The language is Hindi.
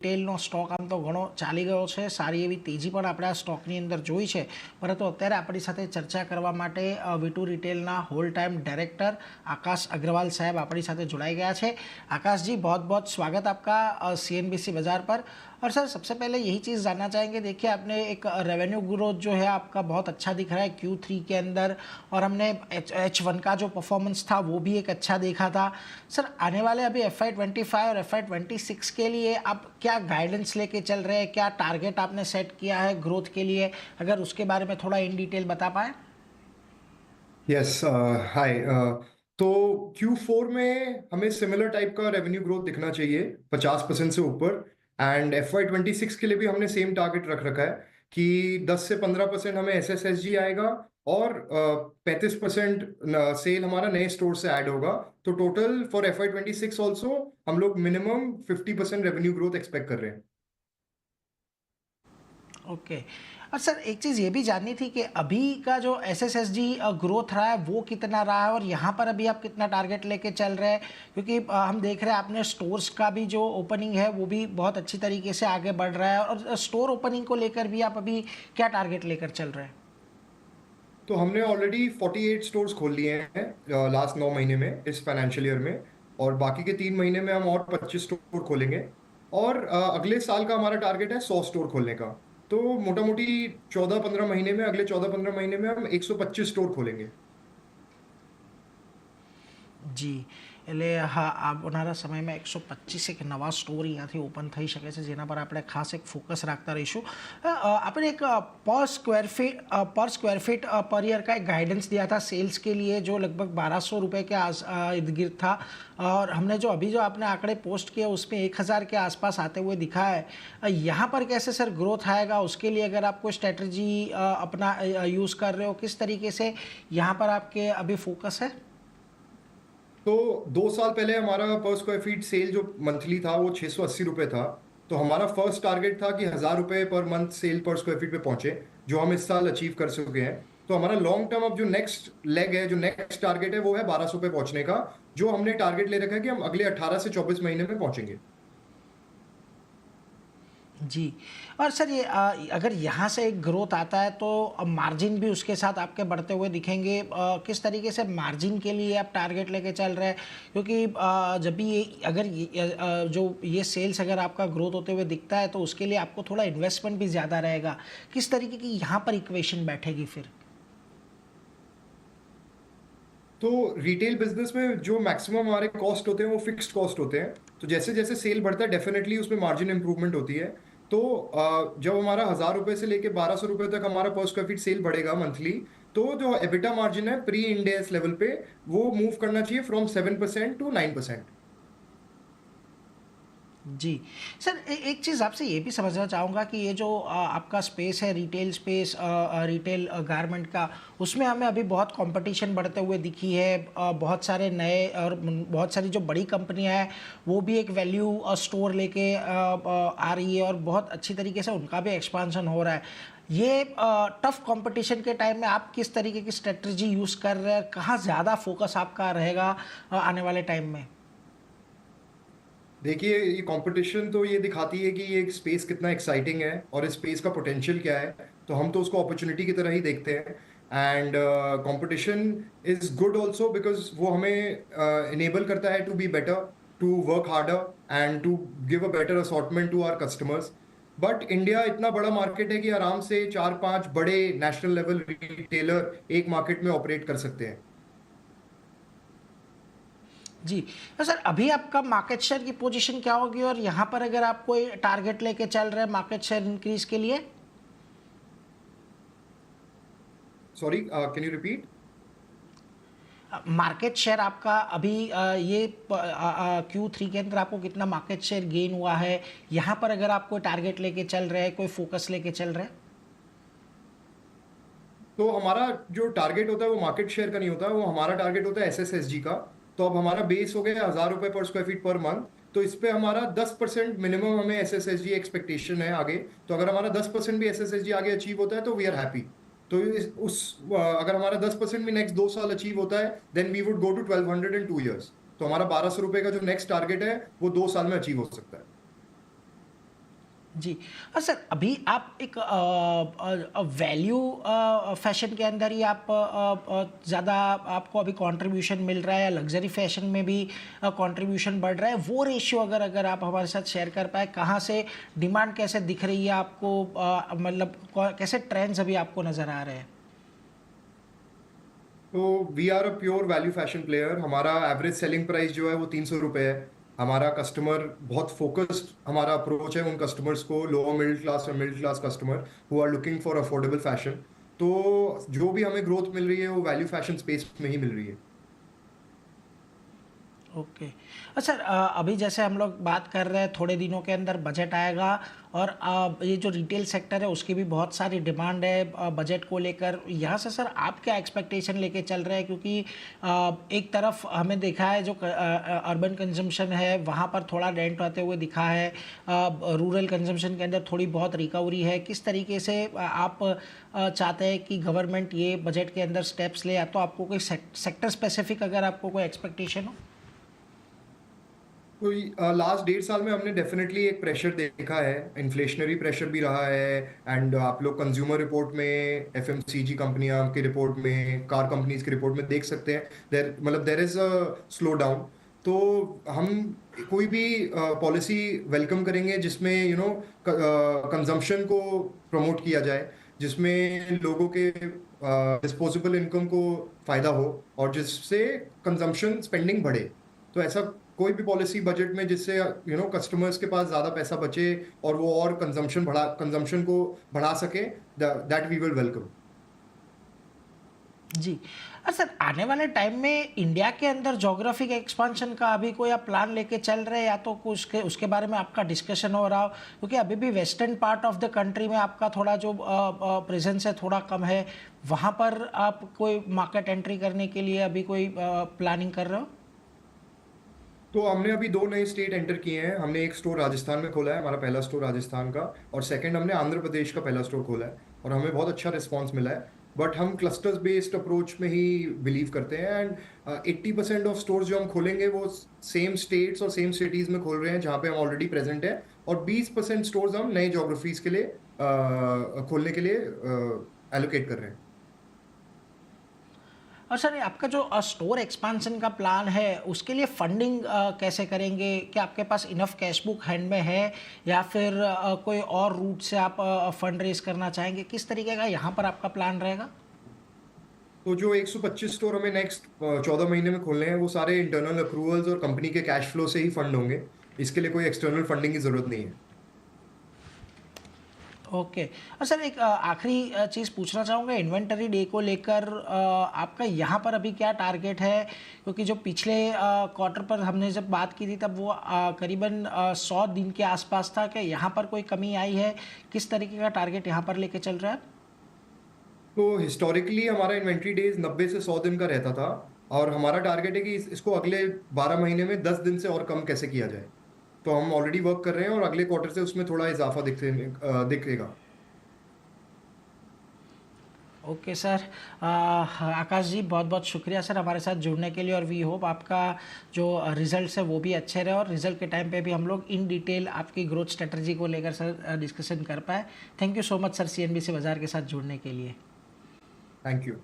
રિટેલનો સ્ટોક આમ તો ઘણો ચાલી ગયો છે, સારી એવી તેજી પણ આપણે આ સ્ટોકની અંદર જોઈ છે, પરંતુ અત્યારે આપણી સાથે ચર્ચા કરવા માટે V2 રિટેલના હોલ ટાઈમ डायरेक्टर आकाश अग्रवाल साहब अपनी साथ जुड़ाई गया है। आकाश जी, बहुत बहुत स्वागत आपका CNBC बाज़ार पर। और सर, सबसे पहले यही चीज़ जानना चाहेंगे, देखिए आपने एक रेवेन्यू ग्रोथ जो है आपका बहुत अच्छा दिख रहा है Q3 के अंदर, और हमने H1 का जो परफॉर्मेंस था वो भी एक अच्छा देखा था। सर, आने वाले अभी FY25 और FY26 के लिए आप क्या गाइडेंस लेके चल रहे हैं, क्या टारगेट आपने सेट किया है ग्रोथ के लिए, अगर उसके बारे में थोड़ा इन डिटेल बता पाए। यस, हाय। तो Q4 में हमें सिमिलर टाइप का रेवेन्यू ग्रोथ दिखना चाहिए 50% से ऊपर। एंड FY26 के लिए भी हमने सेम टारगेट रख रखा है कि 10 से 15% हमें SSSG आएगा और 35% सेल हमारा नए स्टोर से ऐड होगा। तो टोटल फॉर FY26 ऑल्सो हम लोग मिनिमम 50% रेवेन्यू ग्रोथ एक्सपेक्ट कर रहे हैं। ओके। और सर, एक चीज़ ये भी जाननी थी कि अभी का जो SSSG ग्रोथ रहा है वो कितना रहा है, और यहाँ पर अभी आप कितना टारगेट लेके चल रहे हैं, क्योंकि हम देख रहे हैं आपने स्टोर्स का भी जो ओपनिंग है वो भी बहुत अच्छी तरीके से आगे बढ़ रहा है, और स्टोर ओपनिंग को लेकर भी आप अभी क्या टारगेट लेकर चल रहे हैं। तो हमने ऑलरेडी 48 स्टोर्स खोल लिए हैं लास्ट 9 महीने में इस फाइनेंशियल ईयर में, और बाकी के 3 महीने में हम और 25 स्टोर खोलेंगे। और अगले साल का हमारा टारगेट है 100 स्टोर खोलने का। तो मोटा मोटी 14-15 महीने में, अगले 14-15 महीने में हम 125 स्टोर खोलेंगे। जी, એટલે હા, આવનારા સમયમાં 125 એક નવા સ્ટોર અહીંયાથી ઓપન થઈ શકે છે, જેના પર આપણે ખાસ એક ફોકસ રાખતા રહીશું। આપણે एक पर स्क्वायर फीट पर ईयर का एक गाइडेंस दिया था सेल्स के लिए, जो लगभग 1200 रुपये के इर्द गिर्द था, और हमने जो अभी जो आपने आंकड़े पोस्ट किए उसमें 1000 के आसपास आते हुए दिखा है। यहाँ पर कैसे सर ग्रोथ आएगा, उसके लिए अगर आप कोई स्ट्रेटजी अपना यूज़ कर रहे हो, किस तरीके से यहाँ पर आपके अभी फोकस है। तो 2 साल पहले हमारा पर स्क्वायर फीट सेल जो मंथली था वो 680 रुपये था। तो हमारा फर्स्ट टारगेट था कि 1000 रुपये पर मंथ सेल पर स्क्वायर फीट पे पहुंचे, जो हम इस साल अचीव कर चुके हैं। तो हमारा लॉन्ग टर्म अब जो नेक्स्ट लेग है, जो नेक्स्ट टारगेट है, वो है 1200 पे पहुंचने का, जो हमने टारगेट ले रखा है कि हम अगले 18 से 24 महीने में पहुंचेंगे। जी। और सर, ये अगर यहाँ से एक ग्रोथ आता है तो मार्जिन भी उसके साथ आपके बढ़ते हुए दिखेंगे। किस तरीके से मार्जिन के लिए आप टारगेट लेके चल रहे हैं, क्योंकि जब भी ये अगर जो ये सेल्स अगर आपका ग्रोथ होते हुए दिखता है तो उसके लिए आपको थोड़ा इन्वेस्टमेंट भी ज़्यादा रहेगा। किस तरीके की यहाँ पर इक्वेशन बैठेगी फिर। तो रिटेल बिजनेस में जो मैक्सिमम हमारे कॉस्ट होते हैं वो फिक्स्ड कॉस्ट होते हैं। तो जैसे जैसे सेल बढ़ता है डेफिनेटली उसमें मार्जिन इंप्रूवमेंट होती है। तो जब हमारा 1000 रुपये से लेके 1200 रुपये तक हमारा पर स्क्वायर फीट सेल बढ़ेगा मंथली, तो जो एबिटा मार्जिन है प्री इंड एस लेवल पे वो मूव करना चाहिए फ्रॉम 7% टू 9%। जी। सर, एक चीज़ आपसे ये भी समझना चाहूँगा कि ये जो आपका स्पेस है, रिटेल स्पेस, रिटेल गारमेंट का, उसमें हमें अभी बहुत कंपटीशन बढ़ते हुए दिखी है। बहुत सारे नए और बहुत सारी जो बड़ी कंपनियां हैं वो भी एक वैल्यू स्टोर लेके आ रही है, और बहुत अच्छी तरीके से उनका भी एक्सपांशन हो रहा है। ये टफ कंपटीशन के टाइम में आप किस तरीके की स्ट्रेटजी यूज़ कर रहे हैं, कहाँ ज़्यादा फोकस आपका रहेगा आने वाले टाइम में। देखिए, ये कंपटीशन तो ये दिखाती है कि ये स्पेस कितना एक्साइटिंग है और इस स्पेस का पोटेंशियल क्या है। तो हम तो उसको अपॉर्चुनिटी की तरह ही देखते हैं। And competition is good also because वो हमें इनेबल करता है to be better, to work harder and to give a better assortment to our customers. But India इतना बड़ा मार्केट है कि आराम से 4-5 बड़े नेशनल लेवल रिटेलर एक मार्केट में ऑपरेट कर सकते हैं। जी। तो सर, अभी आपका मार्केट शेयर की पोजीशन क्या होगी, और यहाँ पर अगर आप कोई टारगेट लेके चल रहे हैं मार्केट शेयर इंक्रीज के लिए। Sorry, can you repeat. Market share आपका अभी ये Q3 के अंदर आपको कितना मार्केट शेयर गेन हुआ है, यहाँ पर अगर आप कोई टारगेट लेके चल रहे हैं, कोई फोकस लेके चल रहे हैं। तो हमारा जो टारगेट होता है वो मार्केट शेयर का नहीं होता, वो हमारा टारगेट होता है SSSG का। तो अब हमारा बेस हो गया 1000 रुपये पर स्क्वायर फीट पर मंथ। तो इस पे हमारा 10% मिनिमम हमें SSSG एक्सपेक्टेशन है आगे। तो अगर हमारा 10% भी SSSG आगे अचीव होता है तो वी आर हैप्पी। तो अगर हमारा 10% भी नेक्स्ट 2 साल अचीव होता है then we would go to 1200 in 2 years। तो हमारा 1200 रुपये का जो नेक्स्ट टारगेट है वो 2 साल में अचीव हो सकता है। जी। और सर अभी आप एक वैल्यू फैशन के अंदर ही आप ज़्यादा आपको अभी कंट्रीब्यूशन मिल रहा है, या लग्जरी फैशन में भी कंट्रीब्यूशन बढ़ रहा है, वो रेशियो अगर अगर आप हमारे साथ शेयर कर पाए, कहाँ से डिमांड कैसे दिख रही है आपको, मतलब कैसे ट्रेंड्स अभी आपको नज़र आ रहे हैं? तो we are a pure value fashion player. हमारा एवरेज सेलिंग प्राइस जो है वो 300 रुपये है। हमारा कस्टमर बहुत फोकस्ड, हमारा अप्रोच है उन कस्टमर्स को, लोअर मिडिल क्लास और middle class customer who are looking for affordable fashion. तो जो भी हमें ग्रोथ मिल रही है वो वैल्यू फैशन स्पेस में ही मिल रही है। ओके। अच्छा, अभी जैसे हम लोग बात कर रहे हैं, थोड़े दिनों के अंदर बजट आएगा, और ये जो रिटेल सेक्टर है उसकी भी बहुत सारी डिमांड है बजट को लेकर। यहाँ से सर आप क्या एक्सपेक्टेशन लेके चल रहे हैं, क्योंकि एक तरफ हमें देखा है जो अर्बन कंजम्पशन है वहाँ पर थोड़ा डेंट आते हुए दिखा है, रूरल कंजम्पशन के अंदर थोड़ी बहुत रिकवरी है। किस तरीके से आप चाहते हैं कि गवर्नमेंट ये बजट के अंदर स्टेप्स ले, या तो आपको कोई सेक्टर स्पेसिफिक अगर आपको कोई एक्सपेक्टेशन हो? तो लास्ट 1.5 साल में हमने डेफिनेटली एक प्रेशर देखा है, इन्फ्लेशनरी प्रेशर भी रहा है। एंड आप लोग कंज्यूमर रिपोर्ट में, एफएमसीजी कंपनियां की रिपोर्ट में, कार कंपनीज की रिपोर्ट में देख सकते हैं, देर मतलब there is a slow down. तो हम कोई भी पॉलिसी वेलकम करेंगे जिसमें कंजम्पशन को प्रमोट किया जाए, जिसमें लोगों के डिस्पोजेबल इनकम को फायदा हो और जिससे कंजम्पशन स्पेंडिंग बढ़े। तो ऐसा कोई भी पॉलिसी बजट में जिससे कस्टमर्स के पास ज्यादा पैसा बचे और वो और कंजम्पशन को बढ़ा सके, दैट वी विल वेलकम। जी। और सर आने वाले टाइम में इंडिया के अंदर जोग्राफिक एक्सपांशन का अभी कोई आप प्लान लेके चल रहे हैं, या तो कुछ उसके उसके बारे में आपका डिस्कशन हो रहा हो? क्योंकि अभी भी western part of the country में आपका थोड़ा जो प्रेजेंस है थोड़ा कम है, वहाँ पर आप कोई मार्केट एंट्री करने के लिए अभी कोई प्लानिंग कर रहे हो? तो हमने अभी 2 नए स्टेट एंटर किए हैं। हमने एक स्टोर राजस्थान में खोला है, हमारा पहला स्टोर राजस्थान का, और सेकंड हमने आंध्र प्रदेश का पहला स्टोर खोला है, और हमें बहुत अच्छा रिस्पांस मिला है। बट हम क्लस्टर्स बेस्ड अप्रोच में ही बिलीव करते हैं। एंड 80% ऑफ स्टोर्स जो हम खोलेंगे वो सेम स्टेट्स और सेम सिटीज में खोल रहे हैं जहाँ पे हम ऑलरेडी प्रेजेंट है, और 20% स्टोर्स हम नए जोग्राफीज के लिए खोलने के लिए एलोकेट कर रहे हैं। और सर ये आपका जो स्टोर एक्सपांशन का प्लान है उसके लिए फंडिंग कैसे करेंगे? क्या आपके पास इनफ कैश बुक हैंड में है, या फिर कोई और रूट से आप फंड रेज करना चाहेंगे? किस तरीके का यहाँ पर आपका प्लान रहेगा? तो जो 125 स्टोर हमें नेक्स्ट 14 महीने में खोलने हैं वो सारे इंटरनल अप्रूवल्स और कंपनी के कैश फ्लो से ही फंड होंगे। इसके लिए कोई एक्सटर्नल फंडिंग की जरूरत नहीं है। ओके। और सर एक आखिरी चीज़ पूछना चाहूँगा इन्वेंटरी डे को लेकर, आपका यहाँ पर अभी क्या टारगेट है? क्योंकि जो पिछले क्वार्टर पर हमने जब बात की थी तब वो करीबन 100 दिन के आसपास था। क्या यहाँ पर कोई कमी आई है? किस तरीके का टारगेट यहाँ पर लेके चल रहा है? तो हिस्टोरिकली हमारा इन्वेंट्री डेज 90 से 100 दिन का रहता था, और हमारा टारगेट है कि इसको अगले 12 महीने में 10 दिन से और कम कैसे किया जाए। तो हम ऑलरेडी वर्क कर रहे हैं और अगले क्वार्टर से उसमें थोड़ा इजाफा दिखेगा। Okay sir. आकाश जी बहुत बहुत शुक्रिया सर हमारे साथ जुड़ने के लिए, और वी होप आपका जो रिजल्ट्स है वो भी अच्छे रहे, और रिजल्ट के टाइम पे भी हम लोग इन डिटेल आपकी ग्रोथ स्ट्रेटजी को लेकर सर डिस्कशन कर पाए। Thank you so much sir CNBC बाज़ार के साथ जुड़ने के लिए। Thank you.